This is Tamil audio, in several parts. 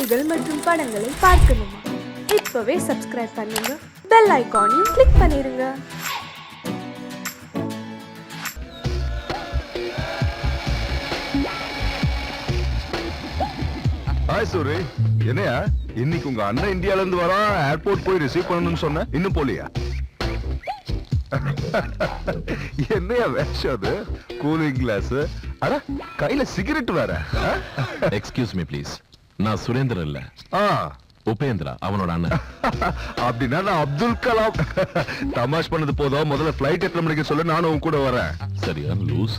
செய்திகள் மற்றும் படங்களை பார்க்கணுமா? இப்பவே சப்ஸ்கிரைப் பண்ணுங்க, பெல் ஐகானையும் கிளிக் பண்ணிருங்க. ஹாய் சூரி, என்னையா இன்னைக்கு உங்க அண்ணன் இந்தியால இருந்து வரா, ஏர்போர்ட் போய் ரிசீவ் பண்ணணும்னு சொன்ன, இன்னும் போலியா? என்னையா வேஷம் அது? கூலிங் கிளாஸ், அட கையில சிகரெட் வேற. எக்ஸ்கியூஸ் மீ ப்ளீஸ், நான் சுரேந்திரன் இல்ல, உபேந்திரா, அவனோட அண்ணன். அப்படின்னா நான் அப்துல் கலாம். தமாஷ் பண்ணது போதும், முதல்ல ஃபிளைட் எத்தனை மணிக்கு சொல்லு, நானும் உன் கூட வரேன். சரியா லூஸ்.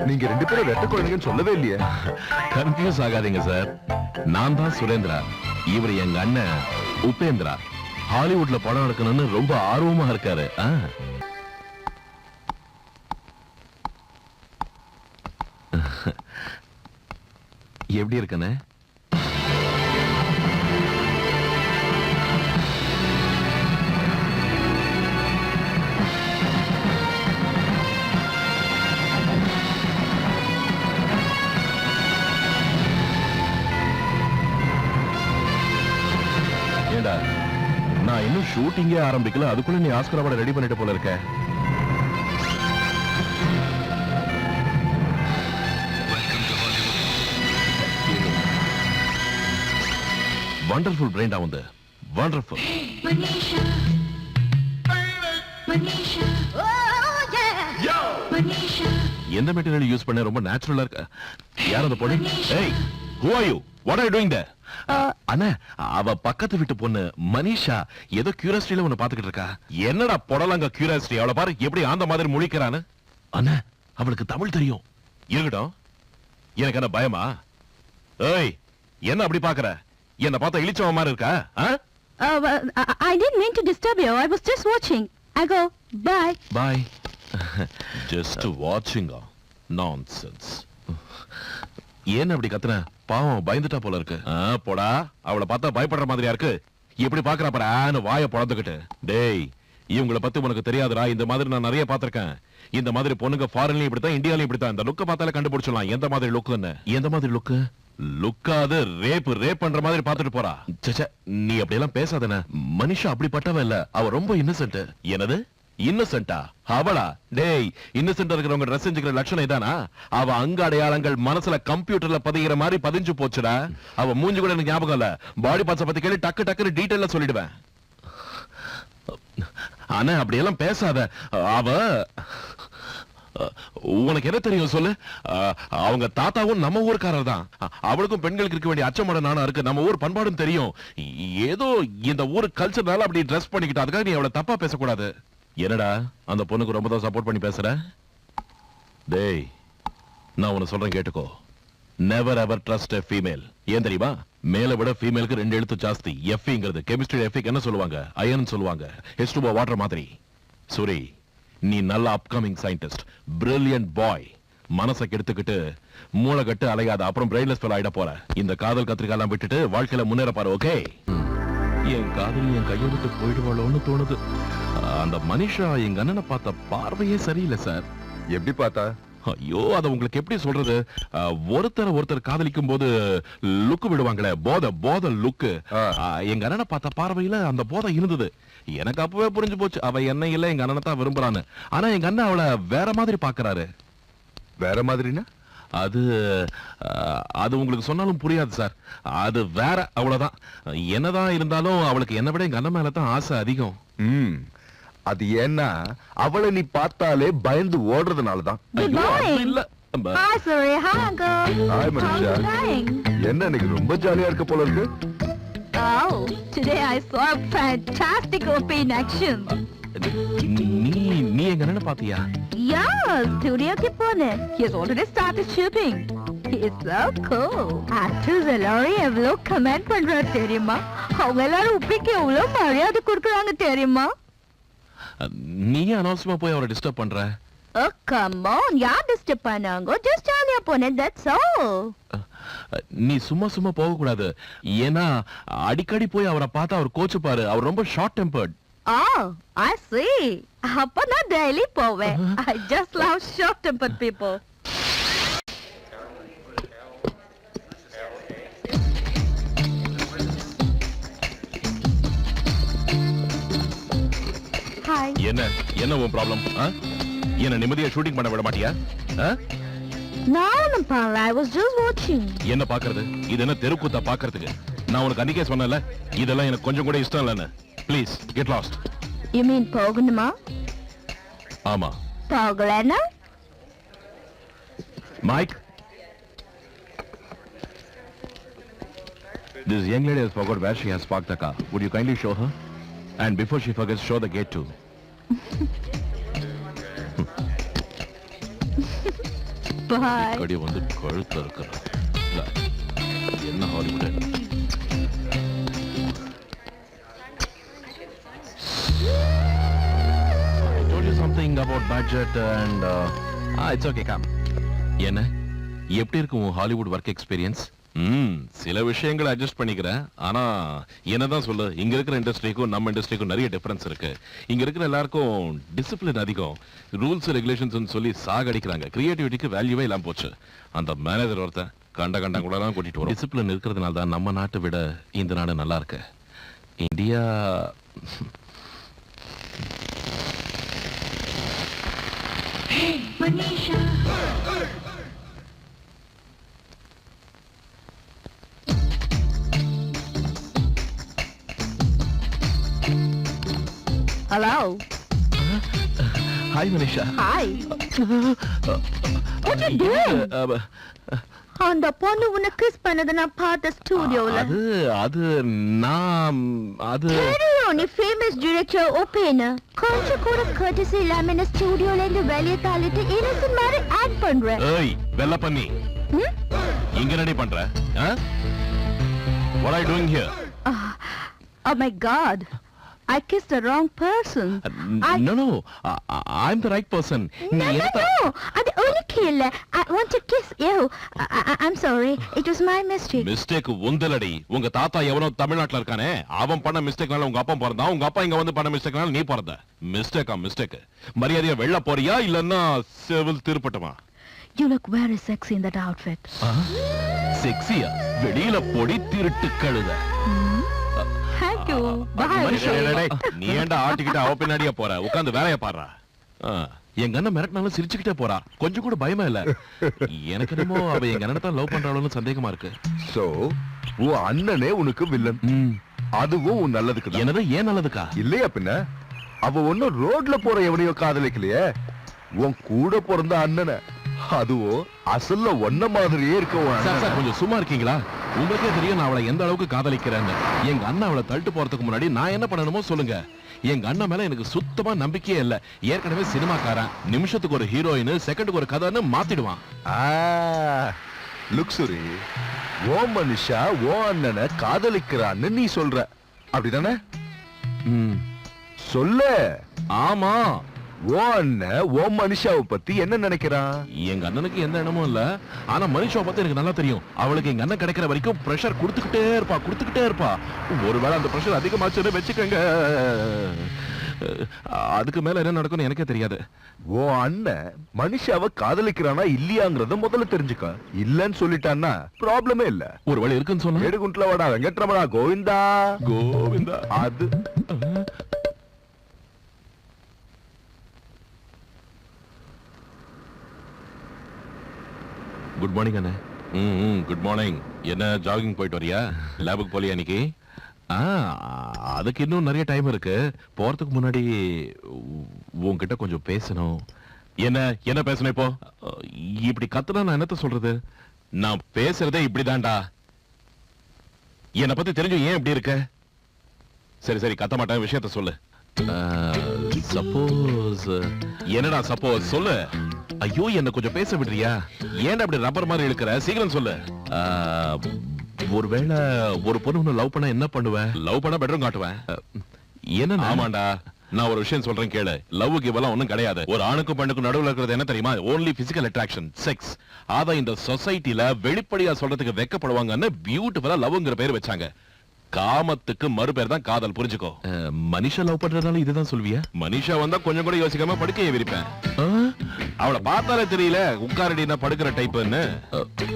நீங்க ரெண்டு பேரும் ரெட்ட குழந்தைங்கன்னு சொல்லவே இல்லையே. கன்ஃபியூஸ் ஆகாதீங்க சார், நான் தான் சுரேந்திரா, இவர் எங்க அண்ணன் உபேந்திரா. ஹாலிவுட்ல படம் எடுக்கணும்னு ரொம்ப ஆர்வமா இருக்காரு. எப்படி இருக்கனே? நான் இன்னும் ஷூட்டிங்கே ஆரம்பிக்கல, அதுக்குள்ள நீ ஆஸ்கர் அவார்ட் ரெடி பண்ணிட்டு போல இருக்க. வண்டர்ஃபுல் பிரைண்டா வந்து வண்டர்ஃபுல். எந்த மெட்டீரியல் யூஸ் பண்ண ரொம்ப நேச்சுரலா இருக்கு. யார் அந்த பொண்ணு? ஏய், who are you? What are you doing there? அண்ணா, அவ பக்கத்து வீட்டு பொண்ணு மனிஷா ஏதோ கியூரியாசிட்டில ஒன்னு பாத்துக்கிட்டு இருக்கா. என்னடா பொடலங்க கியூரியாசிட்டி? அவளை பாரு எப்படி அந்த மாதிரி முழிக்கிறான்னு. அண்ணா, அவளுக்கு தமிழ் தெரியும். இருக்கட்டும், எனக்கு என்ன பயமா? ஏய், என்ன அப்படி பாக்குற? என்ன பார்த்தா இழிச்சவ மாதிரி இருக்கா? I didn't mean to disturb you. I was just watching. I go. Bye. Bye. Just watching. Nonsense. ஏன் அப்படி கத்துன? பாவம் பயந்துட்டா போல இருக்கு. போடா, அவளை பார்த்தா பயப்படுற மாதிரியா இருக்கு. எப்படி பாக்குறா பாரு, வாயை பொழந்துக்கிட்டு. டேய், இவங்களை பத்தி உனக்கு தெரியாதுடா. இந்த மாதிரி நான் நிறைய பாத்திருக்கேன். இந்த மாதிரி பொண்ணுங்க ஃபாரின்லயும் இப்படித்தான், இந்தியாலயும் இப்படித்தான். இந்த லுக்க பார்த்தாலே கண்டுபிடிச்சிடலாம் எந்த மாதிரி லுக்குன்னு. எந்த மாதிரி லுக்கு? லுக்காது ரேப் பண்ற மாதிரி பாத்துட்டு போறா. நீ அப்படி எல்லாம் பேசாதன. மனிஷா அப்படிப்பட்டவ இல்ல, அவ ரொம்ப இன்னசென்ட். என்னது இன்னசென்டா? அவளா? டேய், இன்னசென்ட் இருக்கிறவங்க ட்ரெஸ் செஞ்சுக்கிற லட்சணம் இதானா? அவ அங்க அடையாளங்கள் மனசுல கம்ப்யூட்டர்ல பதிகிற மாதிரி பதிஞ்சு போச்சுடா. அவ மூஞ்சி கூட எனக்கு ஞாபகம் இல்ல. பாடி பார்ட்ஸ் பத்தி கேள்வி டக்குன்னு டீடைலா சொல்லிடுவேன். ஆனா அப்படி எல்லாம் பேசாத. அவ உனக்கு என்ன தெரியும் சொல்லு? அவங்க தாத்தாவும் நம்ம ஊருக்காரர் தான். அவளுக்கும் பெண்களுக்கு இருக்க வேண்டிய அச்சமட நானா இருக்கு. நம்ம ஊர் பண்பாடும் தெரியும். ஏதோ இந்த ஊர் கல்ச்சர்னால அப்படி ட்ரெஸ் பண்ணிக்கிட்டா. அதுக்காக நீ அவளை தப்பா பேசக்கூடாது. என்னடா அந்த பொண்ணுக்கு ரொம்ப தான் சப்போர்ட் பண்ணி பேசுற? டேய், நான் உன்னை சொல்றேன் கேட்டுக்கோ. நெவர் எவர் ட்ரஸ்ட் எ ஃபீமேல். ஏன் தெரியுமா? மேல விட ஃபீமேலுக்கு 2 எழுத்து ஜாஸ்தி. எஃப்ங்கிறது கெமிஸ்ட்ரி எஃபிக் என்ன சொல்லுவாங்க? அயன் சொல்லுவாங்க. H2O வாட்டர் மாதிரி. சூரி, நீ நல்ல அப்கமிங் சயின்டிஸ்ட், பிரில்லியன்ட் பாய். மனசை கெடுத்துக்கிட்டு மூளை கட்டு அலையாத, அப்புறம் பிரெயின்லெஸ் ஃபெல் ஆயிட போற. இந்த காதல் கத்திரிக்காலாம் விட்டுட்டு வாழ்க்கையில முன்னேற பாரு. ஓகே? என் காதலி என் கையை விட்டு போயிடுவாளோன்னு தோணுது. அந்த மனிஷா எங்க அண்ணனை பார்த்த பார்வையே சரியில்லை சார். எப்படி பார்த்தா? ஐயோ, அத உங்களுக்கு எப்படி சொல்றது? ஒருத்தர் காதலிக்கும் போது லுக்கு விடுவாங்களே, போத லுக்கு. எங்க அண்ணனை பார்த்த பார்வையில அந்த போதை இருந்தது. எனக்கு அப்பவே புரிஞ்சு போச்சு, அவ என்ன இல்ல எங்க அண்ணனை தான் விரும்புறான்னு. ஆனா எங்க அண்ணன் அவளை வேற மாதிரி பாக்குறாரு. வேற மாதிரினா? அது உங்களுக்கு சொன்னாலும் புரியாது சார். அது வேற, அவ்வளவுதான். என்னதான் இருந்தாலும் அவளுக்கு என்ன விட எங்க அண்ணன் மேலதான் ஆசை அதிகம். அது ஏன்னா அவளை நீ பார்த்தாலே பயந்து ஓடுறதுனாலதான். என்ன இன்னைக்கு ரொம்ப ஜாலியா இருக்க போல இருக்கு. Oh, today I saw a fantastic OP in action. நீ எங்க அண்ணனை பாத்தியா? Yeah, studio ke pone. He has already started shooting. He is so cool. Actors எல்லாரும் எவ்வளவு கமெண்ட் பண்றாரு தெரியுமா? அவங்க எல்லாரும் உப்பிக்கு எவ்வளவு மரியாதை கொடுக்குறாங்க தெரியுமா? நீ அனாவசியமா போய் அவரை டிஸ்டர்ப் பண்ற? Oh, come on. யார் டிஸ்டர்ப் பண்ணாங்க? Just ஜாலியா போனேன், that's all. நீ சும்மா போக கூடாது. ஏன்னா அடிக்கடி போய் அவரை பார்த்தா அவர் கோச்சுப்பாரு. அவர் ரொம்ப short tempered. Oh, I see. அப்ப நான் டெய்லி போவேன். I just love short-tempered people. Hi. என்ன உன் ப்ராப்ளம்? என்ன நிம்மதியா ஷூட்டிங் பண்ண விட மாட்டியா? நானும் பண்ணல. I was just watching. என்ன பாக்குறது? இது என்ன தெருக்கூத்தா பாக்குறதுக்கு? நான் உனக்கு அன்னைக்கே சொன்னேன்ல, இதெல்லாம் எனக்கு கொஞ்சம் கூட இஷ்டம் இல்லைன்னு. Please get lost. You mean போகணுமா? ஆமா. போகலனா? Mike, this young lady has forgot where she has parked the car. Would you kindly show her? And before she forgets, show the gate too. Bye. கடி வந்து கழுத்து இருக்கிற என்ன Hollywood. I told you something about budget and it's okay, come. என்ன எப்படி இருக்கு உன் ஹாலிவுட் ஒர்க் எக்ஸ்பீரியன்ஸ்? சில விஷயங்களை அட்ஜஸ்ட் பண்ணிக்கிறேன். ஆனா என்னதான் சொல்லு, இங்க இருக்கிற இண்டஸ்ட்ரிக்கும் நம்ம இண்டஸ்ட்ரிக்கும் நிறைய டிஃபரன்ஸ் இருக்கு. இங்க இருக்கிற எல்லாருக்கும் டிசிப்ளின் அதிகம், ரூல்ஸ் ரெகுலேஷன்ஸ் சொல்லி சாகடிக்கிறாங்க. கிரியேட்டிவிட்டிக்கு வேல்யூவே இல்லாம போச்சு. அந்த மேனேஜர் ஒருத்தன் கண்ட கூட தான் கூட்டிட்டு வரும். டிசிப்ளின் இருக்கிறதுனால தான் நம்ம நாட்டை விட இந்த நாடு நல்லா இருக்கு. India Hello. Hi Manisha. Hi. What you doing? அந்த பொண்ணு உன்னை கிஸ் பண்ணத நான் பார்த்த ஸ்டுடியோல. அது நான் நீ ஃபேமஸ் டைரக்டர் ஓபேனா கொஞ்சம் கூட கர்ட்டசி இல்லாம இந்த ஸ்டுடியோல இருந்து வெளியே தள்ளிட்டு இன்னசென்ட் மாதிரி ஆட் பண்ற. ஏய் வெள்ள பண்ணி இங்க ரெடி பண்ற? What are you doing here? Oh my god. I kissed the wrong person. No, I'm the right person. No. அது உனக்கு இல்ல. I want to kiss you. I'm sorry. It was my mistake. Mistake உந்தலடி. உங்க தாத்தா எவனோ தமிழ்நாட்டுல இருக்கானே, அவன் பண்ண மிஸ்டேக்னால உங்க அப்பா பிறந்தான், உங்க அப்பா இங்க வந்து பண்ண மிஸ்டேக்னால நீ பிறந்த. மிஸ்டேக். மரியாதையா வெள்ள போறியா இல்லன்னா செவில் திருப்பட்டுமா? You look very sexy in that outfit. செக்ஸியா? வெளியில பொடி திருட்டு கழுத. Thank you. Bye. நீ ஏன்டா ஆட்டிக்கிட்ட அவ பின்னாடியே போற? உட்கார்ந்து வேலைய பாருடா. எங்க அண்ணன் மிரட்டினாலும் சிரிச்சுக்கிட்டே போறா, கொஞ்சம் கூட பயமா இல்ல. எனக்கு என்னமோ அவ எங்க அண்ணனை தான் லவ் பண்றாளோன்னு சந்தேகமா இருக்கு. சோ உன் அண்ணனே உனக்கு வில்லன், அதுவும் உன் நல்லதுக்கு தான். என்னது ஏன் நல்லதுக்கா? இல்லையா பின்ன? அவ ஒன்னும் ரோட்ல போற எவனையோ காதலிக்கலையே, உன் கூட பிறந்த அண்ணனை. அதுவும் அசல்ல ஒன்ன மாதிரியே இருக்க. சார் கொஞ்சம் சும்மா இருக்கீங்களா? உங்களுக்கே தெரியும் நான் அவளை எந்த அளவுக்கு காதலிக்கிறேன்னு. எங்க அண்ணன் அவளை தள்ளிட்டு போறதுக்கு முன்னாடி நான் என்ன பண்ணணுமோ சொல்லுங்க. எங்க அண்ணன் மேல எனக்கு சுத்தமா நம்பிக்கையே இல்ல. ஏற்கனவே சினிமாக்காரன், நிமிஷத்துக்கு ஒரு ஹீரோயின், செகண்டுக்கு ஒரு கதைன்னு மாத்திடுவான். லுக்ஸுரி, ஓ மனுஷா ஓ அண்ணனை காதலிக்கிறான்னு நீ சொல்ற, அப்படிதானே? சொல்லு. ஆமா. ஓ அண்ணன் ஓ மனுஷாவை பத்தி என்ன நினைக்கிறான்? எங்க அண்ணனுக்கு எந்த எண்ணமும் இல்ல. ஆனா மனுஷாவை பத்தி எனக்கு நல்லா தெரியும். அவளுக்கு எங்க அண்ணன் கிடைக்கிற வரைக்கும் பிரஷர் கொடுத்துக்கிட்டே இருப்பா. ஒருவேளை அந்த பிரஷர் அதிகமாச்சுன்னு வச்சுக்கோங்க, அதுக்கு மேல என்ன நடக்கும்னு எனக்கே தெரியாது. ஓ அண்ணன் மனுஷாவை காதலிக்கிறானா இல்லையாங்கிறத முதல்ல தெரிஞ்சுக்க. இல்லன்னு சொல்லிட்டான்னா ப்ராப்ளமே இல்ல. ஒரு வழி இருக்குன்னு சொன்னா ஏடுகுண்ட்ல வாடா வெங்கட்ரமணா கோவிந்தா. அது குட் மார்னிங் அண்ணே. Good morning. என்ன ஜாகிங் போயிட்டு வரியா? லேபுக்கு போலியா இன்னைக்கு? அதுக்கு இன்னும் நிறைய டைம் இருக்கு. போறதுக்கு முன்னாடி உன்கிட்ட கொஞ்சம் பேசணும். என்ன பேசணும் இப்போ? இப்படி கத்துனா நான் என்னத்த சொல்றது? நான் பேசுறதே இப்படிதான்டா. என்னை பத்தி தெரிஞ்சு ஏன் இப்படி இருக்க? சரி கத்த மாட்டேன், விஷயத்த சொல்லு. சப்போஸ் என்னடா சப்போஸ் சொல்லு. ஐயோ என்ன கொஞ்சம் பேச விடுறியா? ஏன்டா அப்படி ரப்பர் மாதிரி இழுக்கிற? சீக்கிரம் சொல்லு. ஒருவேளை ஒரு பொண்ணு லவ் பண்ண என்ன பண்ணுவேன்? லவ் பண்ண பெட்ரூம் காட்டுவேன். என்ன? ஆமாண்டா, நான் ஒரு விஷயம் சொல்றேன் கேளு. லவ்வுக்கு இவெல்லாம் ஒண்ணும் கிடையாது. ஒரு ஆணுக்கும் பெண்ணுக்கும் நடுவுல இருக்கிறது என்ன தெரியுமா? Only physical attraction, sex. அத இந்த சொசைட்டில வெளிப்படையா சொல்றதுக்கு வெக்கப்படுவாங்கன்னு பியூட்டிஃபுல்லா லவ்ங்கிற பேர் வச்சாங்க. காமத்துக்கு மறுபேர் தான் காதல், புரிஞ்சுக்கோ. மனிஷா லவ் பண்றதுனால இதுதான் சொல்வியா? மனிஷா வந்தா கொஞ்சம் கூட யோசிக்காம படுக்கையை விரிப்பேன். அவளை பார்த்தாலே தெரியல உட்காரடி நான் படுக்கிற டைப்னு.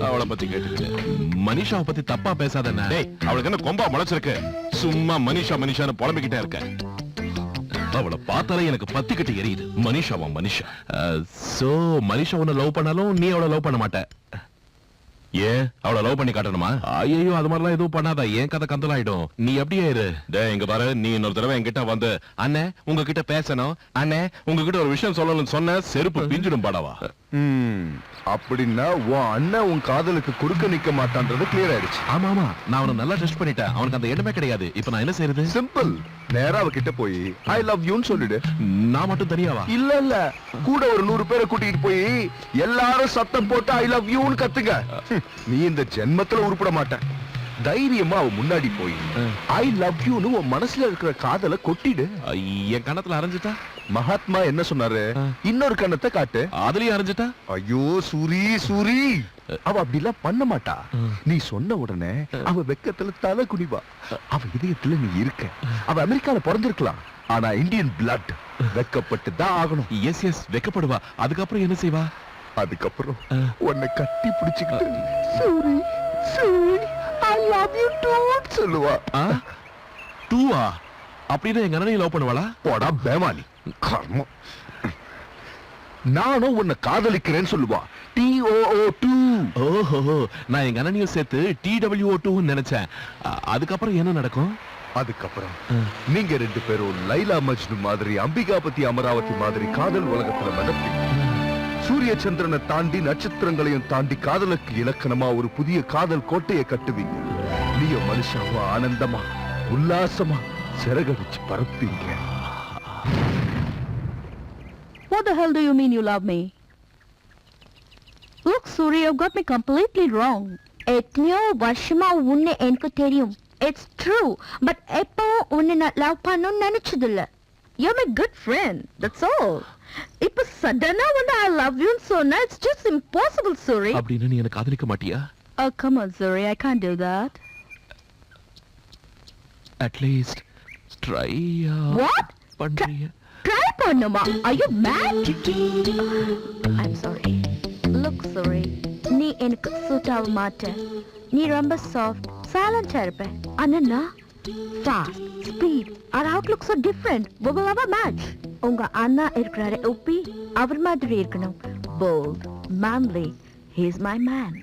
அவளை பத்தி கேட்டு மனிஷாவை பத்தி தப்பா பேசாத. அவளுக்கு என்ன கொம்பா முளைச்சிருக்கு? சும்மா மனிஷா மனிஷான்னு புலம்பிக்கிட்டே இருக்க. அவளை பார்த்தாலே எனக்கு பத்திக்கிட்டு எரியுது. மனிஷாவா மனிஷா? சோ மனிஷா உன்னை லவ் பண்ணாலும் நீ அவளை லவ் பண்ண மாட்ட. ஏன் அவளை லவ் பண்ணி காட்டணுமா? ஐயோ அது மாதிரிலாம் எதுவும் பண்ணாத, ஏன் கதை கந்தலாயிடும். நீ அப்படியே இரு. இங்க பாரு, நீ இன்னொரு தடவை என்கிட்ட வந்து அண்ணே உங்ககிட்ட பேசணும், அண்ணே உங்ககிட்ட ஒரு விஷயம் சொல்லணும்னு சொன்ன செருப்பு பிஞ்சிடும் படவா. அப்படின்னா உன் அண்ணன் உன் காதலுக்கு குறுக்க நிக்க மாட்டான்றது கிளியர் ஆயிடுச்சு. ஆமா ஆமா, நான் அவனை நல்லா டெஸ்ட் பண்ணிட்டேன். அவனுக்கு அந்த எண்ணமே கிடையாது. இப்ப நான் என்ன செய்யறது? சிம்பிள், நேரா அவகிட்ட போய் ஐ லவ் யூன்னு சொல்லிடு. நான் மட்டும் தெரியாவா? இல்ல இல்ல, கூட ஒரு 100 பேரை கூட்டிட்டு போய் எல்லாரும் சத்தம் போட்டு ஐ லவ் யூன்னு கத்துங்க. நீ இந்த ஜென்மத்துல உருப்பட மாட்ட. தைரியமா அவ முன்னாடி போய் ஐ லவ் யூன்னு உன் மனசுல இருக்கிற காதலை கொட்டிடு. என் கணத்துல அரைஞ்சிட்டா? மகாத்மா என்ன சொன்னாரு? இன்னொரு கண்ணத்தை காட்டு. அதுலயும் அரைஞ்சிட்டா? ஐயோ சூரி சூரி, அவ அப்படிலாம் பண்ண மாட்டா. நீ சொன்ன உடனே அவ வெக்கத்துல தலை குனிவா. அவ இதயத்துல நீ இருக்க. அவ அமெரிக்கால பிறந்திருக்கலாம், ஆனா இந்தியன் பிளட். வெக்கப்பட்டு தான் ஆகணும். எஸ் எஸ், வெக்கப்படுவா. அதுக்கப்புறம் என்ன செய்வா? அதுக்கப்புறம் உன்னை கட்டி பிடிச்சுக்கிட்டு sorry sorry I love you too சொல்லுவா. டூவா? அப்படின்னா எங்க அண்ணனை லவ் பண்ணுவாளா? போடா பேமானி கர்மம். நானும் உன்னை காதலிக்கிறேன்னு சொல்லுவா. TOO2. ஓஹோ, நான் எங்க அண்ணனையும் சேர்த்து TWO2 நினைச்சேன். அதுக்கப்புறம் என்ன நடக்கும்? அதுக்கப்புறம் நீங்க 2 பேரும் லைலா மஜ்னு மாதிரி, அம்பிகாபதி அமராவதி மாதிரி காதல் உலகத்துல நடப்பீங்க. சூரிய சந்திரனை தாண்டி நட்சத்திரங்களையும் தாண்டி காதலுக்கு இலக்கணமா ஒரு புதிய காதல் கோட்டையை கட்டுவீங்க. நீய மனுஷாவா ஆனந்தமா உல்லாசமா சிறகடிச்சு பறப்பீங்க. What the hell do you mean you love me? Look, Suri, you've got me completely wrong. எத்தனையோ வருஷமா உன்னை எனக்கு தெரியும். It's true. But எப்போ உன்னை நான் லவ் பண்ணணும்னு நினைச்சதில்ல. You're my good friend. That's all. இப்ப சடனா வந்து I love you சொன்னா it's just impossible, Suri. அப்படின்னா நீ எனக்கு காதலிக்க மாட்டியா? Oh, come on, Suri. I can't do that. At least try. What? பண்றியா? Try பண்ணுமா? Are you mad? I'm sorry. Look, Suri. நீ எனக்கு சூட் ஆக மாட்ட. நீ ரொம்ப சாஃப்ட், சைலண்டா இருப்ப. ஆனா fast, speed, our outlook so different. We will have a match. உங்க அண்ணா இருக்கிறாரு உப்பி, அவர் மாதிரி இருக்கணும். Bold, manly. He's my man.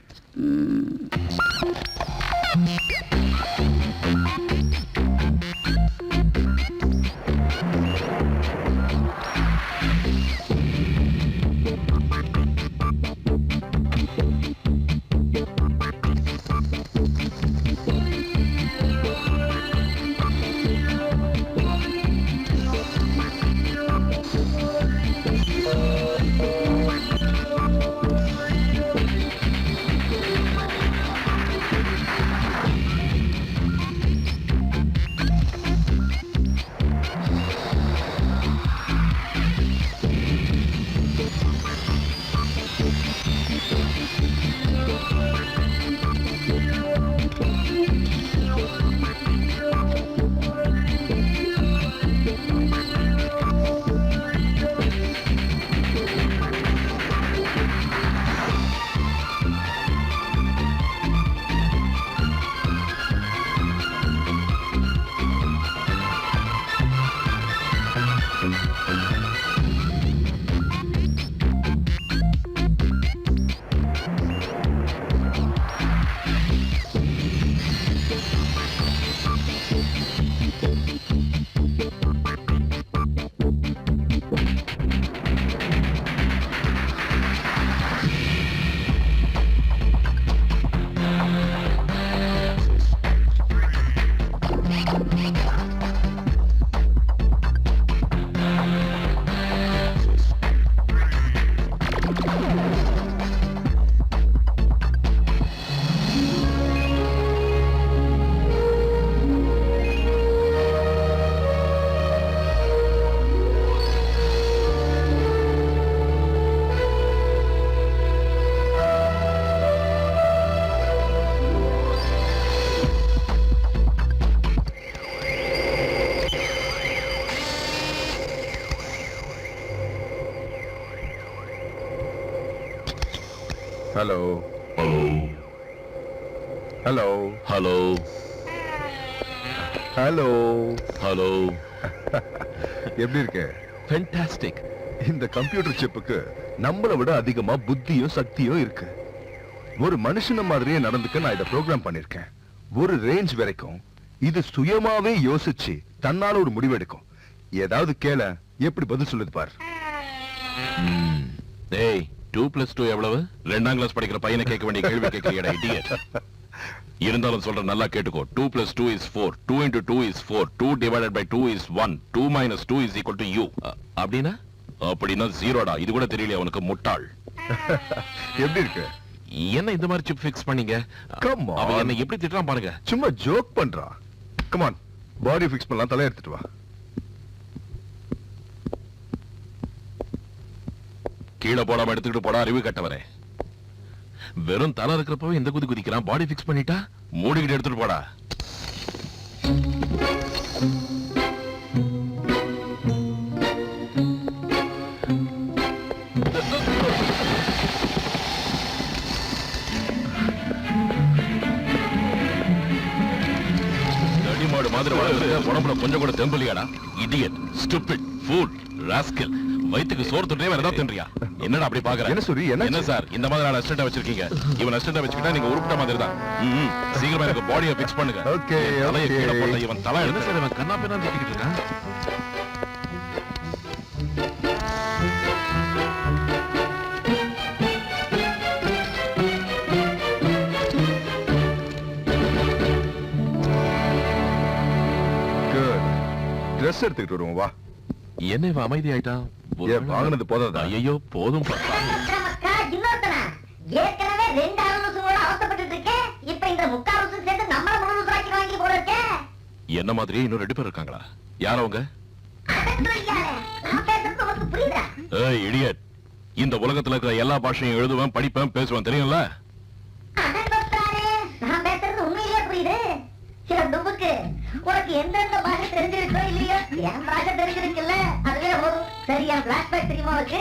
Hello hello hello hello hello எப்படி இருக்க? ஃபேண்டாஸ்டிக். இந்த கம்ப்யூட்டர் சிப்புக்கு நம்மளை விட அதிகமா புத்தியும் சக்தியும் இருக்கு. ஒரு மனுஷன மாதிரியே நடந்துக்க நான் இதை ப்ரோக்ராம் பண்ணிருக்கேன். ஒரு ரேஞ்ச் வரைக்கும் இது சுயமாவே யோசிச்சு தன்னால ஒரு முடிவெடுக்கும். ஏதாவது கேள எப்படி பதில் சொல்லுது பாரு. டேய் 2+2 எவ்வளவு? 2ஆம் கிளாஸ் படிக்கிற பையனை கேட்க வேண்டிய கேள்வி கேட்கிறீங்கடா இடியட். இருந்தாலும் சொல்ற நல்லா கேட்டுக்கோ. 2+2 is 4. 2 into 2 is 4. 2 divided by 2 is 1. 2 minus 2 is equal to u. அப்படின்னா அப்படின்னா ஜீரோடா. இது கூட தெரியல உனக்கு முட்டாள். எப்படி இருக்கு? என்ன இந்த மாதிரி சிப் ஃபிக்ஸ் பண்ணீங்க? Come on. அவன் என்ன எப்படி திட்டுறான் பாருங்க. சும்மா ஜோக் பண்றான். கம் ஆன், பாடி ஃபிக்ஸ் பண்ணலாம். தலை எடுத்துட்டு வா. கீழே போடாம எடுத்துக்கிட்டு போடா அறிவு கட்டவரே. வெறும் தலை இருக்கிறப்பவே இந்த குதி குதிக்கிறான். பாடி ஃபிக்ஸ் பண்ணிட்டா மூடிக்கிட்டு எடுத்துட்டு போடா. தடிமாடு மாதிரி வளர்ந்து உடம்புல கொஞ்சம் கூட தெம்பலியாடா. Idiot, stupid, fool, rascal. வயித்துக்கு சோறு தொட்டே வேற ஏதாவது தின்றியா? என்னடா அப்படி பாக்குற? என்ன சொல்லி என்ன சார் இந்த மாதிரி ஆள அசிஸ்டன்ட்டா வச்சிருக்கீங்க? இவன் அசிஸ்டன்ட்டா வச்சுக்கிட்டா நீங்க உருப்பிட்ட மாதிரி தான். சீக்கிரமா எனக்கு பாடியை ஃபிக்ஸ் பண்ணுங்க. Okay, தலையை okay. கீழே போடல. இவன் தலை என்ன சார் இவன் கண்ணா பின்னா திட்டிக்கிட்டு இருக்கான். Good. Dress எடுத்துக்கிட்டு வருவோம் வா. என்ன இவன் அமைதி ஆயிட்டான்? ஏன் வாங்கினது போதாதா? ஐயோ போதும். மக்கா, இன்னொருத்தனா? ஏற்கனவே 2 அலுவலகங்களோட அவஸ்தைப்பட்டுட்டு இருக்கேன். இப்ப இந்த 3/4 வருஷம் சேர்த்து நம்மள 3 வருஷம் ஆக்கி வாங்கி போல இருக்கேன். என்ன மாதிரியே இன்னும் 2 பேர் இருக்காங்களா? யார் அவங்க? அடக்குறியாளே, நான் பேசுறது உனக்கு புரியுதா? ஏய் இடியட், இந்த உலகத்துல இருக்கிற எல்லா பாஷையும் எழுதுவேன், படிப்பேன், பேசுவேன் தெரியும்ல? அடங்கொட்டாரே, நான் பேசுறது உண்மையிலேயே புரியுது. சில டுபுக்கு உனக்கு எந்தெந்த பாஷை தெரிஞ்சிருக்கோ இல்லையோ, என் பாஷை தெரிஞ்சிருக்குல்ல, அதுவே போதும். சரியா பிளாஷ்பேக் தெரியுமா உனக்கு?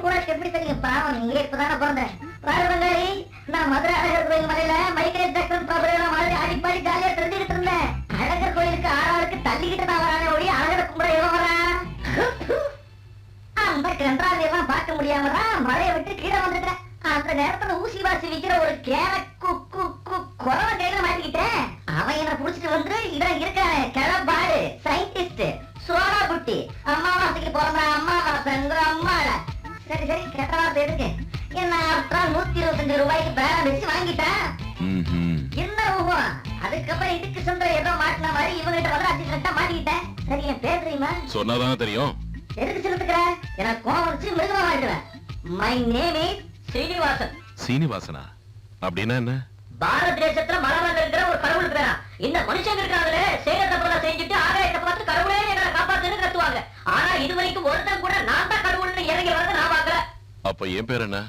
உனக்கு எப்படி தெரியும்? பாவம், நீங்க இப்பதானே பிறந்த பாருவங்காரி. நான் மதுரை அழகர் கோயில் மலையில மைக்கேல் ஜாக்சன் பிரபலம் மாதிரி அடிப்பாடி ஜாலியா தெரிஞ்சுக்கிட்டு இருந்தேன். அழகர் கோயிலுக்கு ஆறாளுக்கு தள்ளிக்கிட்டு தான் வரானே ஒழி அழகரை கும்பிட எவன் வரான்? அந்த கன்றாவை எல்லாம் பார்க்க முடியாம தான் மழையை விட்டு கீழே வந்துட்டேன். அந்த நேரத்துல ஊசி வாசி விக்கிற ஒரு கேன குறவ கையில மாட்டிக்கிட்டேன். அவன் என்ன புடிச்சிட்டு வந்து இவன் இருக்கானே கிளப்பாடு சயின்டிஸ்ட் சோடா புட்டி. அம்மாவாசைக்கு பிறந்த அம்மாவாசைங்கிற அம்மாடா. சரி சரி, கெட்ட வார்த்தை எதுக்கு? என்ன அப்புறம் 125 ரூபாய்க்கு பேரம் வச்சு வாங்கிட்டேன். என்ன ஊகம்? அதுக்கப்புறம் இதுக்கு சொந்த ஏதோ மாட்டின மாதிரி இவங்கிட்ட வந்து அசிஸ்டன்ட்டா மாட்டிக்கிட்டேன். சரி, என் பேர் தெரியுமா? சொன்னாதானே தெரியும். எதுக்கு சொல்லுகிற? எனக்கு கோவம் வச்சு மிருகமா மாட்டுவேன். My name is Srinivasan. சீனிவாசனா? அப்படின்னா என்ன? பாரத தேசத்துல மலர்ந்து இருக்கிற ஒரு கடவுள் பேரா. இந்த மனுஷங்க இருக்காங்களே, செய்யற தப்பெல்லாம் செஞ்சுட்டு ஆகாயத்தை பார்த்து கடவுளே எங்களை காப்பாத்துன்னு கத்துவாங்க. ஆனா இது வரைக்கும் ஒருத்தன் கூட நான் தான் கடவுள்னு இறங்கி வரத நான் பாக்கல. அப்ப என் பேர் என்ன?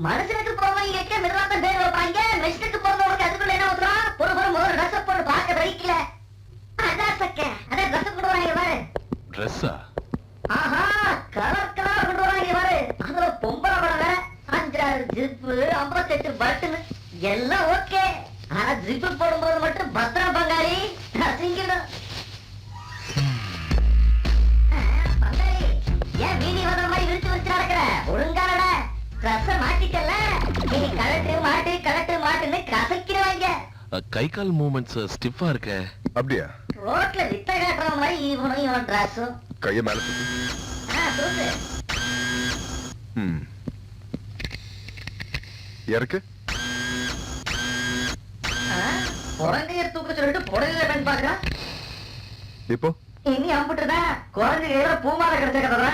மனுஷனுக்கு போறவங்க மிருகத்தான் பேர் வைப்பாங்க. மெஷினுக்கு போறவங்களுக்கு அதுக்குள்ள என்ன ஊத்துறான்? ஒரு ட்ரெஸ் போட்டு பார்க்க வைக்கல. அதான் சக்க, அதான் ட்ரெஸ் கொண்டு வராங்க பாரு. ட்ரெஸ்ஸா? ஆஹா, கலர் கலர் கொண்டு வராங்க பாரு. அதுல பொம்பளை படம் வேற. 5-6 ஜிப்பு, 58 பட்டுன்னு எல்லாம் ஓகே. ஆனா ஜிப்பு போடும்போது மட்டும் பத்திரம் பங்காளி. அசிங்கணும். பங்காளி, ஏன் வீதி வந்த மாதிரி விரிச்சு நடக்கிற? ஒழுங்கானட ட்ரெஸ் மாட்டிக்கல. நீ கலட்டு மாட்டுன்னு கசக்கிடுவாங்க. கை கால் மூவ்மெண்ட்ஸ் ஸ்டிஃபா இருக்க. அப்படியா? ரோட்ல வித்த காட்டுற மாதிரி இவன் ட்ரெஸ்ஸும். கைய மேல தூக்கு. தூக்கு. இறக்கு. குழந்தைய தூக்க சொல்லிட்டு புடவையில பெண் பாக்குறான். இப்போ இனி அம்புட்டுதான் குழந்தைகள பூமாலை கிடைச்ச கதை.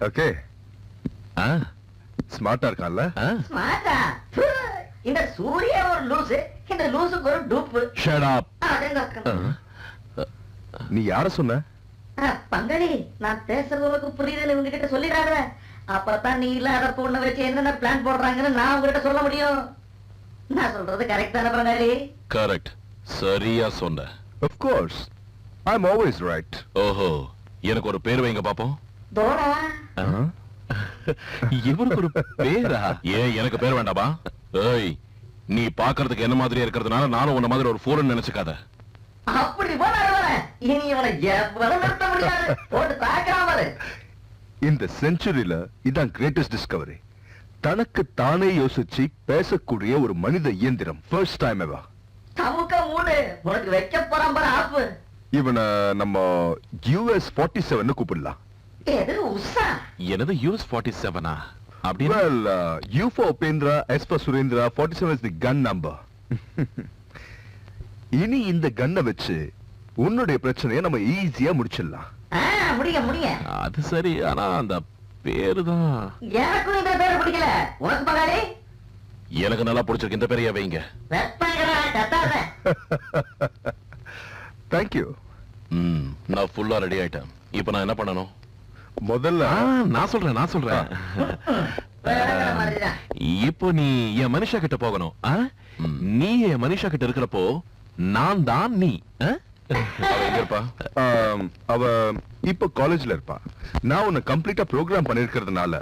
ஓகே. ஸ்மார்ட்டா இருக்கான்ல? ஸ்மார்ட்டா? இந்த சூரிய ஒரு லூசு, இந்த லூசுக்கு ஒரு டூப்பு. Shut up. நீ யார சொன்ன? பங்காளி, நான் பேசுறதுக்கு புரியுதுன்னு உங்ககிட்ட சொல்லிடாத. அப்பதான் நீ இல்லாத பொண்ணை வச்சு என்னென்ன பிளான் போடுறாங்கன்னு நான் உங்ககிட்ட சொல்ல முடியும். நான் சொல்றது கரெக்ட் தானே பங்காளி? கரெக்ட். சரியா சொன்ன. Of course. I'm always right. ஓஹோ, எனக்கு ஒரு பேர் வைங்க பாப்போம். தோடா. இவருக்கு ஒரு பேரா? ஏன் எனக்கு பேர் வேண்டாமா? ஏய், நீ பாக்குறதுக்கு என்ன மாதிரியே இருக்கிறதுனால நானும் உன்ன மாதிரி ஒரு ஃபோரன் நினைச்சுக்காத. அப்படி போல இனி இவனை எவ்வளவு நிறுத்த முடியாது, போட்டு தாக்காம. இந்த செஞ்சுரியில இதான் கிரேட்டஸ்ட் டிஸ்கவரி. தனக்கு தானே யோசிச்சு பேசக்கூடிய ஒரு மனித இயந்திரம். First time எவா. தமுக்க மூடு, உனக்கு வைக்க போறான் பாரு ஆப்பு. இவனை நம்ம US 47 கூப்பிடலாம். எது உஷா? எனது US 47 அப்படின்னா? Well, U for Upendra, S for Surendra, 47 is the gun number. இனி இந்த கன்னை வச்சு உன்னுடைய பிரச்சனையை நம்ம ஈஸியா முடிச்சிடலாம். முடிய முடிய. அது சரி, ஆனா அந்த பேரு தான் எனக்கும் இந்த பேரு பிடிக்கல. உனக்கு பகாரி? எனக்கு நல்லா பிடிச்சிருக்கு. இந்த பேரையே வைங்க. வெப்பாங்கடா கத்தாத. Thank you. நான் ஃபுல்லா ரெடி ஆயிட்டேன். இப்போ நான் என்ன பண்ணணும்? முதல்ல நான் சொல்றேன். வேற மாதிரிதான். இப்போ நீ என் மனுஷா கிட்ட போகணும். நீ என் மனுஷா கிட்ட இருக்கிறப்போ நான் தான் நீ. அவ எங்க இருப்பா? அவ இப்ப காலேஜ்ல இருப்பா. நான் உன்னை கம்ப்ளீட்டா ப்ரோக்ராம் பண்ணிருக்கிறதுனால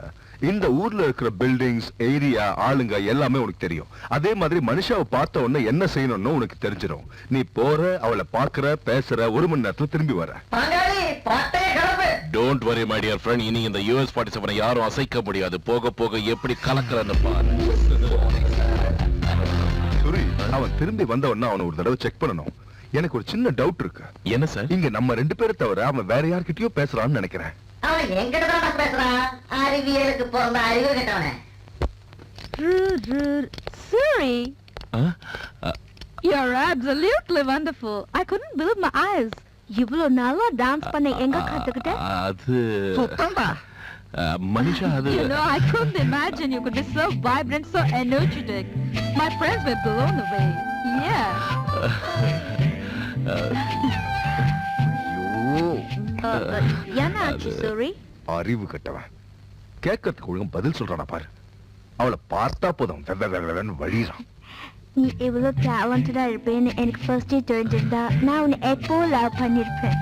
இந்த ஊர்ல இருக்கிற பில்டிங்ஸ், ஏரியா, ஆளுங்க எல்லாமே உனக்கு தெரியும். அதே மாதிரி மனுஷாவை பார்த்த உடனே என்ன செய்யணும்னு உனக்கு தெரிஞ்சிடும். நீ போற, அவளை பாக்குற, பேசுற, 1 மணி நேரத்துல திரும்பி வர. பங்காளி பாட்டைய கிளப்பு. Don't worry my dear friend. இனி இந்த US 47 யாரும் அசைக்க முடியாது. போக போக எப்படி கலக்குறன்னு பாரு. சுரி, அவன் திரும்பி வந்த உடனே அவனை ஒரு தடவை செக் பண்ணணும். எனக்கு ஒரு சின்ன டவுட் இருக்கு. என்ன சார்? இங்க நம்ம 2 பேரை தவிர அவன் வேற யார்கிட்டயோ பேசுறான்னு நினைக்கிறேன். அவன் எங்கிட்ட தான் பேசுறான். அறிவியலுக்கு பிறந்த அறிவு கேட்டவனே. Suri, you're absolutely wonderful. I couldn't believe my eyes. இவ்வளவு நல்லா டான்ஸ் பண்ண எங்க கத்துக்கிட்ட? அது சுத்தம்பா. மனிஷா, அது You know, I couldn't imagine you could be so vibrant, so energetic. My friends were blown away. Yeah. ஐயோ, என்னாச்சு சூரி? அறிவு கட்டவன். கேட்கறதுக்கு ஒழுங்கும் பதில் சொல்றானா பாரு. அவளை பார்த்தா போதும் வழிறான். நீ இவ்வளவு டேலண்டடா இருப்பேன்னு எனக்கு ஃபர்ஸ்டே தெரிஞ்சிருந்தா நான் உன்னை எப்போ லவ் பண்ணிருப்பேன்.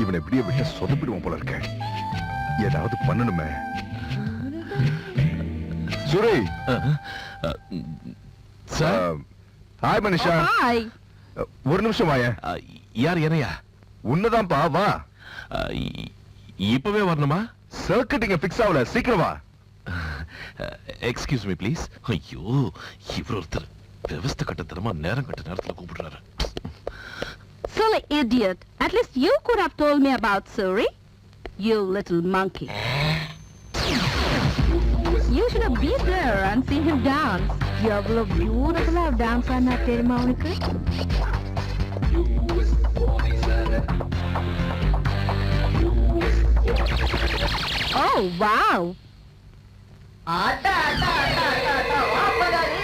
இவனை எப்படியே விட்டு சொதப்பிடுவோம் போல இருக்க. ஏதாவது பண்ணணுமே. சுரே, சார். ஹாய் மனிஷா. ஹாய். ஒரு நிமிஷம் வாய. யார்? என்னையா? உன்னதான்ப்பா, வா. இப்பவே வரணுமா? சர்க்கிட்டிங்க ஃபிக்ஸ் ஆகல, சீக்கிரம் வா. Excuse me please. ஐயோ, இவர் ஒருத்தர் விவஸ்த கட்டத்தனமா நேரம் கட்ட நேரத்துல கூப்பிடுறாரு. Silly idiot. At least you could have told me about Suri. You little monkey. You should have been there and seen him dance. எவ்வளவு பியூட்டிஃபுல்லா டான்ஸ் ஆனா தெரியுமா உனக்கு? Oh wow. ஆட்டா ஆட்டா ஆட்டா ஆட்டா வா பங்காளி.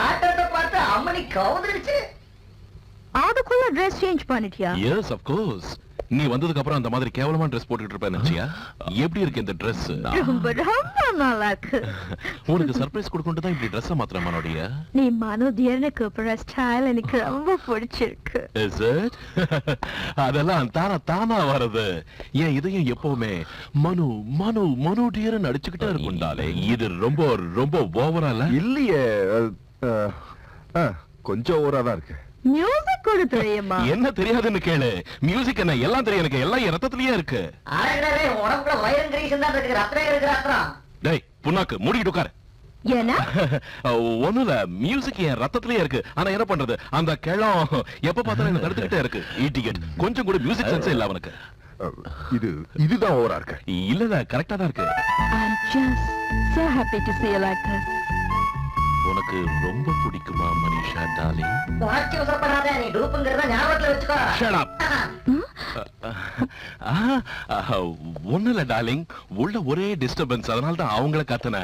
ஆட்டத்தை பார்த்து அம்மனி கவுந்துருச்சு. அதுக்குள்ள ட்ரெஸ் சேஞ்ச் பண்ணிட்டியா? Yes of course. நீ வந்ததுக்கு அப்புறம் அந்த மாதிரி கேவலமா ட்ரெஸ் போட்டுட்டு இருப்பேன் நினைச்சியா? எப்படி இருக்கு இந்த ட்ரெஸ்? ரொம்ப ரொம்ப நல்லா இருக்கு. உனக்கு சர்ப்ரைஸ் கொடுக்கணும் தான் இப்படி ட்ரெஸ் மாத்திர மனோடியா? நீ மனோதியர்னு கூப்பிடுற ஸ்டைல் எனக்கு ரொம்ப பிடிச்சிருக்கு. Is it? அதெல்லாம் தானா வருது. ஏன் இதையும் எப்பவுமே மனு மனு மனு டியர்னு அடிச்சுக்கிட்டே இருக்கும்டாலே. இது ரொம்ப ரொம்ப ஓவரா இல்ல? இல்லையே, கொஞ்சம் ஓவரா தான் இருக்கு. மியூசிக் கூட தெரியுமா? என்ன தெரியாதுன்னு கேளு. மியூசிக் என்ன எல்லாம் தெரியும் எனக்கு. எல்லாம் என் ரத்தத்திலேயே இருக்கு. ஆகவே உடம்புல வயிறு கிரீசன் தான் இருக்கு. ரத்தம் இருக்கு ரத்தம். டேய் புண்ணாக்கு மூடிட்டு உட்காரு. ஏன்னா ஒண்ணுல மியூசிக் என் ரத்தத்திலேயே இருக்கு. ஆனா என்ன பண்றது, அந்த கிழம் எப்ப பார்த்தாலும் என்ன தடுத்துக்கிட்டே இருக்கு. ஈட்டிகட் கொஞ்சம் கூட மியூசிக் சென்ஸ் இல்ல அவனுக்கு. இதுதான் ஓவரா இருக்கு. இல்ல கரெக்டா தான் இருக்கு. I'm just so happy to see you like this. உனக்கு ரொம்ப பிடிக்குமா மனிஷா டார்லிங்? உணர்ச்சி வசப்படாத. நீ டூப்புங்கிறத ஞாபகத்துல வச்சுக்கோ. Shut up. ஒண்ணுல டார்லிங், உள்ள ஒரே டிஸ்டர்பன்ஸ். அதனால தான் அவங்கள கத்தன.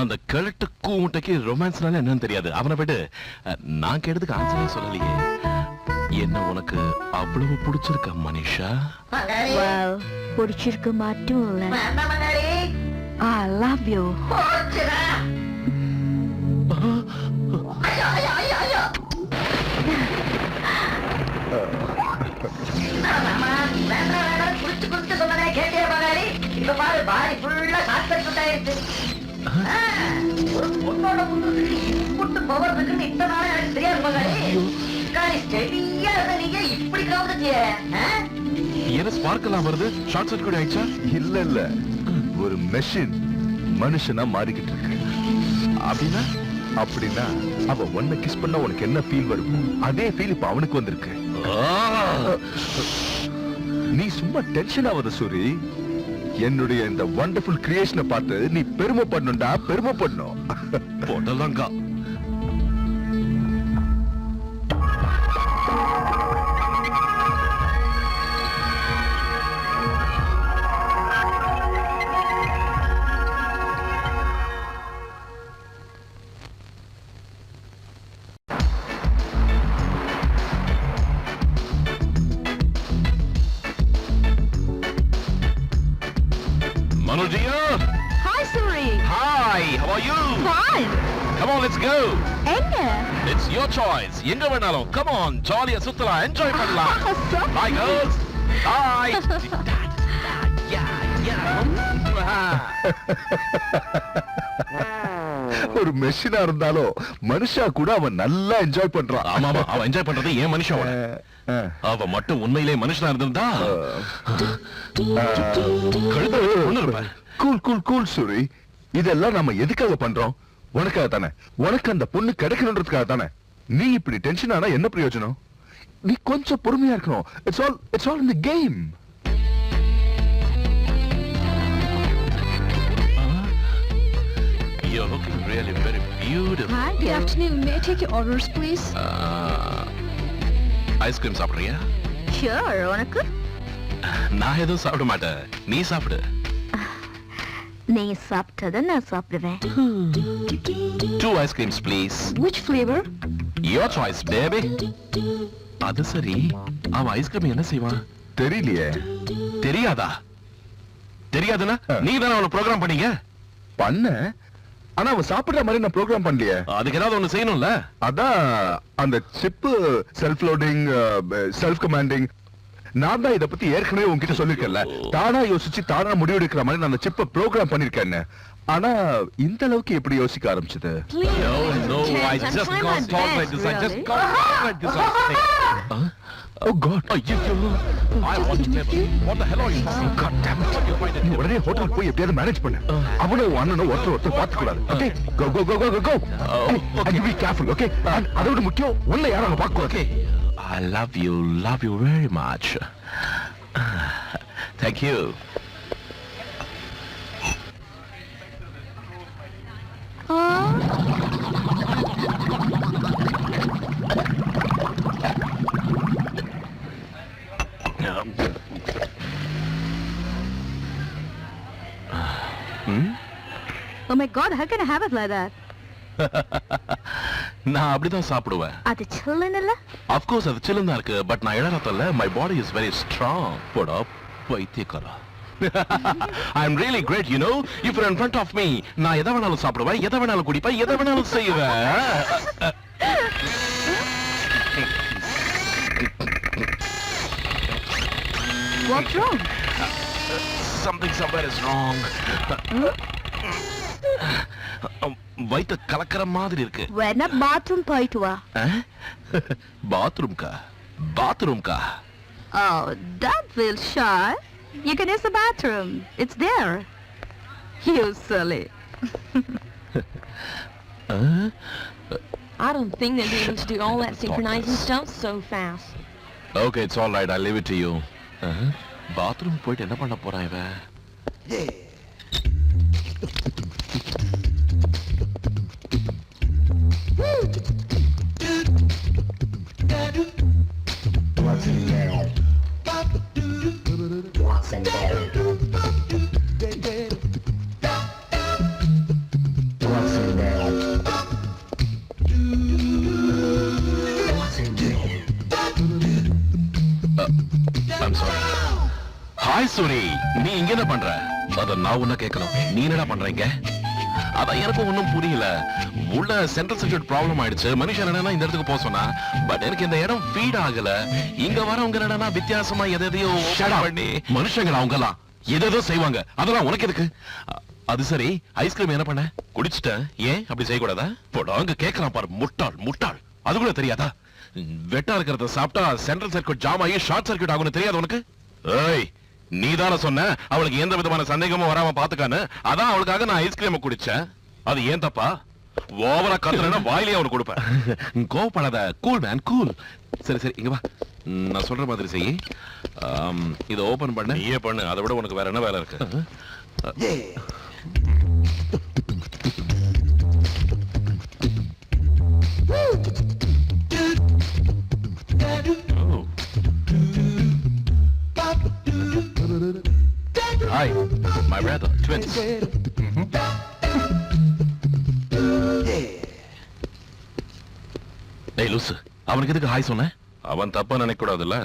அந்த கிழட்டு கூமுட்டைக்கு ரொமான்ஸ்னால என்னன்னு தெரியாது. அவனை விட்டு நான் கேட்டதுக்கு ஆன்சரே சொல்லலையே. என்ன உனக்கு அவ்வளவு பிடிச்சிருக்கா மனிஷா? பங்காளி. Well, பிடிச்சிருக்கு மட்டும் இல்ல, வேண்டாம் பங்காளி. I love you. போச்சுடா. ஐயோ ஐயோ ஐயோ ஐயோ. மாமா வேண்டாம் வேண்டாம் குடிச்சு குடிச்சு சொன்னதே கேட்டியா பங்காளி? இப்ப பாரு பாடி ஃபுல்லா ஷார்ட் சர்க்யூட் ஆயிடுச்சு. ஒரு பொண்ணோட முன்னுக்கு இம்புட்டு பவர் இருக்குன்னு இத்தனை நாளா எனக்கு தெரியாது மகளே. ஸ்டெடியா இருந்த நீங்க இப்படி கவுந்துட்டியே. என்ன ஸ்பார்க் எல்லாம் வருது? ஷார்ட் சர்க்யூட் ஆயிடுச்சா? இல்ல ஒரு மெஷின் மனுஷனா மாறிக்கிட்டு இருக்கு. அப்படின்னா அப்படின்னா அவ ஒன்ன கிஸ் பண்ணா உனக்கு என்ன ஃபீல் வரும், அதே ஃபீல் இப்ப அவனுக்கு வந்திருக்கு. நீ சும்மா டென்ஷன் ஆகாத சூரி. என்னுடைய இந்த வண்டர்ஃபுல் கிரியேஷனை பார்த்து நீ பெருமைப்படணும்டா, பெருமைப்படணும். போட்டலாங்கா. Manojia! Hi, Suri. Hi, how are you? Fine. Come on, let's go. எங்க? It's your choice. எங்க வேணாலும். Come on, ஜாலியா சுத்தலாம், என்ஜாய் பண்ணலாம். Hi girls. Hi. ஒரு மெஷினா இருந்தாலும் மனுஷா கூட அவன் நல்லா என்ஜாய் பண்றான். ஆமா அவன் என்ஜாய் பண்றது ஏன் மனுஷன். அவ மட்டும் உண்மையிலே மனுஷனா இருந்திருந்தா கழுத்தை ஒண்ணு இருப்பேன். Cool cool cool Soori. இதெல்லாம் நம்ம எதுக்காக பண்றோம்? உனக்காக தானே. உனக்கு அந்த பொண்ணு கிடைக்கணுன்றதுக்காக தானே. நீ இப்படி டென்ஷன் ஆனா என்ன பிரயோஜனம்? நீ கொஞ்சம் பொறுமையா இருக்கணும். It's all in the game. You're looking really very beautiful. Hi, good afternoon. May I take your orders, please? Ice cream சாப்பிடுறியா? Sure, உனக்கு? நான் எதுவும் சாப்பிட மாட்டேன், நீ சாப்பிடு. நீ சாப்பிட்டத நான் சாப்பிடுவேன். 2 ice creams please. Which flavor? Your choice baby. அது சரி, அவன் ஐஸ்கிரீம் என்ன செய்வான்? தெரியலையே. தெரியாதா? தெரியாதுன்னா நீ தானே அவனை ப்ரோக்ராம் பண்ணீங்க. பண்ண, ஆனா அவன் சாப்பிடுற மாதிரி நான் ப்ரோக்ராம் பண்ணலையே. அதுக்கு ஏதாவது ஒண்ணு செய்யணும்ல. அதான் அந்த chip self loading, self commanding. நான் தான் இத பத்தி ஏற்கனவே உன்கிட்ட சொல்லிருக்கேன்ல. தானா யோசிச்சு தானா முடிவெடுக்கிற மாதிரி நான் அந்த சிப்பை ப்ரோக்ராம் பண்ணிருக்கேன். ஆனா இந்த அளவுக்கு எப்படி யோசிக்க ஆரம்பிச்சது? No, I just can't talk like this. I just can't talk like this. Oh God. I want to tell you. What the hell are you talking? God damn it. நீ உடனே ஹோட்டலுக்கு போய் எப்படியாவது மேனேஜ் பண்ணு. அவனும் அண்ணனும் ஒருத்தர் பார்த்துக்க கூடாது. Okay? Go. And be careful, okay? அதோட முக்கியம் உன்னை யாரும் அங்க பார்க்க கூடாது. Okay. I love you very much. Thank you. Oh my God, how can I have it like that? நான் அப்படிதான் சாப்பிடுவேன். அது சில்லுன்னு இல்ல? Of course அது சில்லுன்னு தான் இருக்கு, பட் நான் இளரத்தல்ல. My body is very strong. போடா பைத்தியக்காரா. I'm really great, you know. If you're in front of me, நான் எதை வேணாலும் சாப்பிடுவேன், எதை வேணாலும் குடிப்பேன், எதை வேணாலும் செய்வேன். What's wrong? Something somewhere is wrong. வயித்த கலக்கற மாதிரி இருக்கு. வேணா பாத்ரூம் போயிட்டு வா. பாத்ரூம்கா. Oh, don't feel shy. You can use the bathroom. It's there. You silly. I don't think they'll be able to do all that synchronizing stuff so fast. Okay, it's all right. I'll leave it to you. Bathroom போயிட்டு என்ன பண்ண போறான் இவன்? I'm sorry. Hi Suri, நீ இங்க என்ன பண்ற? அத நான் உன்ன கேட்கணும். நீ என்னடா பண்றீங்க? அதான் எனக்கு ஒண்ணும் புரியல. உள்ள சென்ட்ரல் சர்க்யூட் ப்ராப்ளம் ஆயிடுச்சு. மனுஷன் என்னன்னா இந்த இடத்துக்கு போக சொன்னா, பட் எனக்கு இந்த இடம் ஃபீட் ஆகல. இங்க வரவங்க என்னன்னா வித்தியாசமா எதையோ பண்ணி மனுஷங்களா அவங்கலாம் ஏதோ செய்வாங்க, அதெல்லாம் உனக்கு எதுக்கு? அது சரி, ஐஸ்கிரீம் என்ன பண்ண? குடிச்சிட்டேன். ஏன் அப்படி செய்யக்கூடாதா? போடாங்க கேட்கலாம் பாரு, முட்டாள் முட்டாள். அது கூட தெரியாதா? வெட்டா இருக்கிறத சாப்பிட்டா சென்ட்ரல் சர்க்யூட் ஜாம் ஆகி ஷார்ட் சர்க்யூட் ஆகும்னு தெரியாது உனக்கு? ஏய், நீதானே சொன்ன அவளுக்கு எந்த விதமான சந்தேகமும் வராம பாத்துக்கான்னு. அதான் அவளுக்காக நான் ஐஸ்கிரீம் குடிச்சேன். அது ஏன் தப்பா? ஓவரா கத்துறேன்னா வாயிலே அவனுக்கு கொடுப்பேன். கோவப்படாத, கூல் மேன் கூல். சரி சரி, இங்க வா, நான் சொல்ற மாதிரி செய். இதை ஓபன் பண்ண. நீயே பண்ணு, அதை விட உனக்கு வேற என்ன வேலை இருக்கு? Hi, my brother, twins. டேய் லூசு, அவனுக்கு எதுக்கு ஹாய் சொன்ன? அவன் தப்பா நினைக்க கூடாதுல்ல.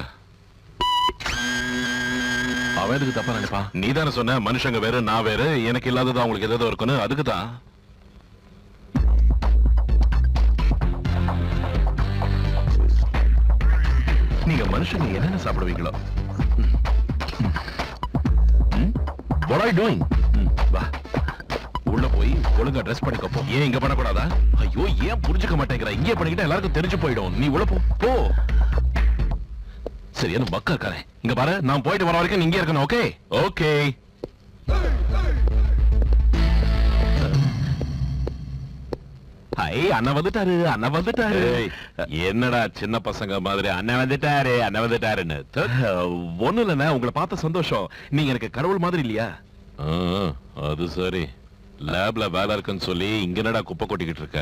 அவன் எதுக்கு தப்பா நினைப்பான்? நீ தானே சொன்ன மனுஷங்க வேறு நான் வேறு, எனக்கு இல்லாதது அவங்களுக்கு ஏதோ இருக்குன்னு. அதுக்கு தான். நீங்க மனுஷங்க என்னென்ன சாப்பிடுவீங்களோ? What are you doing? வா, உள்ள போய் ஒழுங்கா ட்ரெஸ் பண்ணிக்கப்போ. ஏன் இங்க பண்ணக்கூடாதா? ஐயோ, ஏன் புரிஞ்சுக்க மாட்டேங்கிற? இங்கே பண்ணிக்கிட்டா எல்லாருக்கும் தெரிஞ்சு போயிடும். நீ உள்ள போ. சரி, என்ன பக்கா இருக்காரு? இங்க பாரு, நான் போயிட்டு வர வரைக்கும் நீங்க இருக்கணும். Okay okay. ஹை, அண்ணா வந்துட்டாரு, அண்ணா வந்துட்டாரு. என்னடா சின்ன பசங்க மாதிரி அண்ணா வந்துட்டாரு அண்ணா வந்துட்டாருன்னு? ஒண்ணு இல்லைண்ணா, உங்களை பார்த்த சந்தோஷம். நீங்க எனக்கு கடவுள் மாதிரி இல்லையா? அது சரி, லேப்ல வேலை இருக்குன்னு சொல்லி இங்க என்னடா குப்பை கொட்டிக்கிட்டு இருக்க?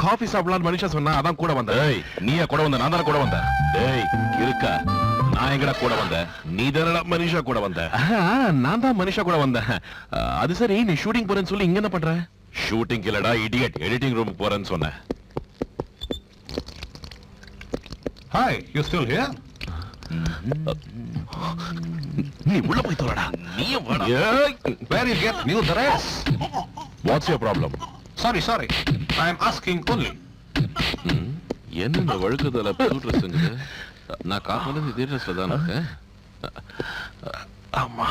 காஃபி சாப்பிடலாம்னு மனுஷா சொன்னா, அதான் கூட வந்தேன். நீயா கூட வந்த? நான் தானே கூட வந்தேன். டேய் இருக்கா, நான் எங்கடா கூட வந்தேன்? நீ தானடா மனுஷா கூட வந்த. நான் தான் மனுஷா கூட வந்தேன். அது சரி, நீ ஷூட்டிங் போறேன்னு சொல்லி இங்க என்ன பண்ற? ஷூட்டிங் இல்லடா இடியட், எடிட்டிங் ரூமுக்கு போறேன்னு சொன்னேன். Hi, you still here? நீ உள்ள போய் தோறடா. நீயும் வாடா. Where you get new dress? What's your problem? Sorry. I am asking only. என்ன இந்த வழுக்குதல புது ட்ரெஸ் செஞ்சது? நான் காலையில இதே ட்ரெஸ்ல தான் இருக்கேன். ஆமா.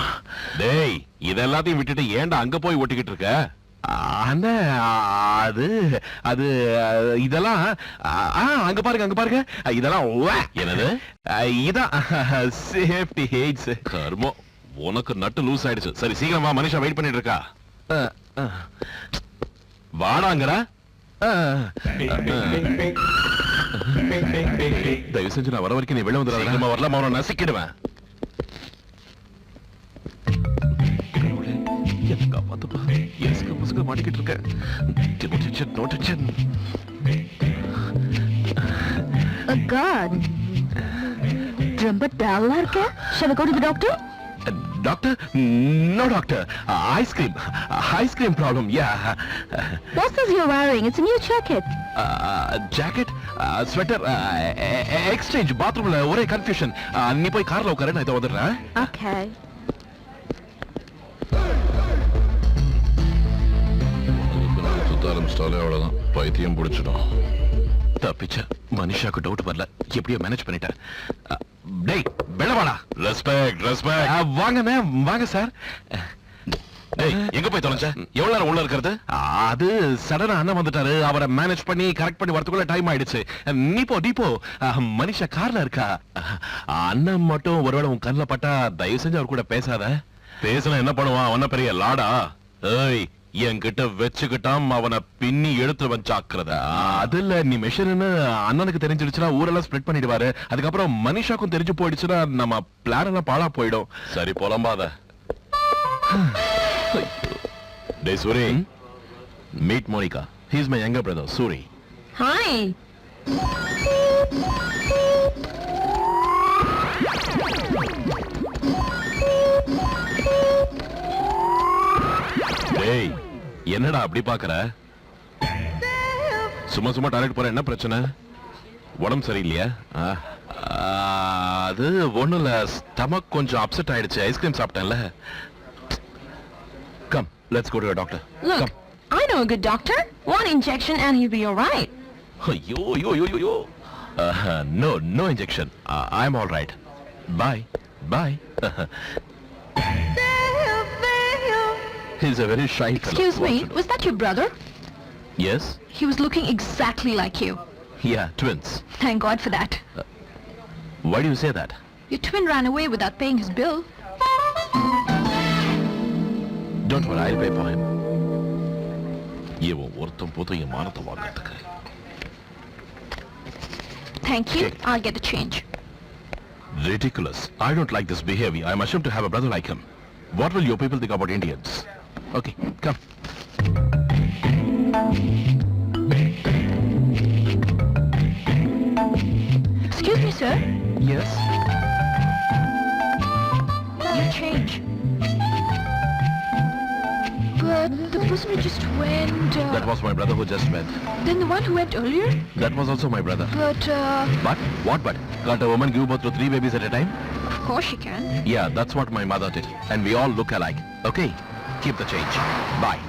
டேய், இதெல்லாத்தையும் விட்டுட்டு ஏன்டா அங்க போய் ஒட்டிக்கிட்டு இருக்க? அண்ணா, அது இதெல்லாம் அங்க பாருங்க இதெல்லாம் என்னது? இதான் சேஃப்டி ஹேட்ஸ். கர்மம், உனக்கு நட்டு லூஸ் ஆயிடுச்சு. சரி சீக்கிரம் வா, மனுஷா வெயிட் பண்ணிட்டு இருக்கா. வாடாங்கடா. தயவு செஞ்சு நான் வர வரைக்கும் நீ வெளில வந்துடாத. நம்ம வரலாமா? அவனை நசிக்கிடுவேன். எனக்கு காப்பாத்துப்பா. எஸ்க்கு புசுக்கு மாட்டிக்கிட்டு இருக்கேன். No tension. Oh God. ரொம்ப டல்லா இருக்க. Shall I go to the doctor? Doctor? No doctor. Ice cream problem. Yeah. What's this you're wearing? It's a new jacket. Jacket, sweater, exchange. Bathroomல ஒரே confusion. நீ போய் கார்ல உட்காரு, நான் இதோ வந்துடுறேன். Okay. சுத்த ஆரம்பிச்சிட்டாலே அவ்வளவுதான், பைத்தியம் பிடிச்சிடும். தப்பிச்ச, மனுஷாக்கு டவுட் வரல, எப்படியோ மேனேஜ் பண்ணிட்டேன். டேய் வெள்ளவாடா. ரெஸ்பெக்ட். வாங்க சார். டேய், எங்க போய் தொலைஞ்ச? எவ்வளவு நேரம் உள்ள இருக்கிறது? அது சடனா அண்ணன் வந்துட்டாரு, அவரை மேனேஜ் பண்ணி கரெக்ட் பண்ணி வரதுக்குள்ள டைம் ஆயிடுச்சு. நீ போ. மனுஷா கார்ல இருக்கா. அண்ணன் மட்டும் ஒருவேளை உன் கண்ணில் பட்டா தயவு செஞ்சு அவர் கூட பேசாத. பேசினா என்ன பண்ணுவான்? அவன பெரிய லாடா. ஏய், என்கிட்ட வச்சுக்கிட்டாம், அவனை பின்னி எடுத்து வச்சாக்குறத. அதுல நீ மெஷின்னு அண்ணனுக்கு தெரிஞ்சிடுச்சுன்னா ஊரெல்லாம் ஸ்ப்ரெட் பண்ணிடுவாரு. அதுக்கப்புறம் மனிஷாக்கும் தெரிஞ்சு போயிடுச்சுன்னா நம்ம பிளான் எல்லாம் பாழா போயிடும். சரி, புலம்பாத. டேய் Soori, meet Monica. He is my younger brother, Suri. Hi. டேய், என்னடா அப்படி பாக்குற? சும்மா டாய்லெட் போற, என்ன பிரச்சனை? உடம்பு சரியில்லையா? அது ஒண்ணும் இல்ல, ஸ்டமக் கொஞ்சம் அப்செட் ஆயிடுச்சு, ice cream சாப்பிட்டேன்ல. Come, let's go to a doctor. Look, Come. I know a good doctor. One injection and he'll be all right. ஐயோ. No injection. I'm all right. Bye. Bye. He's a very shy fellow. Excuse me, was that your brother? Yes? He was looking exactly like you. Yeah, twins. Thank God for that. Why do you say that? Your twin ran away without paying his bill. Don't worry, I'll pay for him. இவன் ஒருத்தன் போதும் என் மானத்தை வாங்கிறதுக்கு. Thank you. Okay. I'll get the change. Ridiculous. I don't like this behavior. I'm ashamed to have a brother like him. What will your people think about Indians? Okay, come. Excuse me, sir. Yes? Your change. But the person who just went... That was my brother who just went. Then the one who went earlier? That was also my brother. But, But? What but? Can't a woman give birth to 3 babies at a time? of course she can. Yeah, that's what my mother did. And we all look alike. Okay? Keep the change. Bye.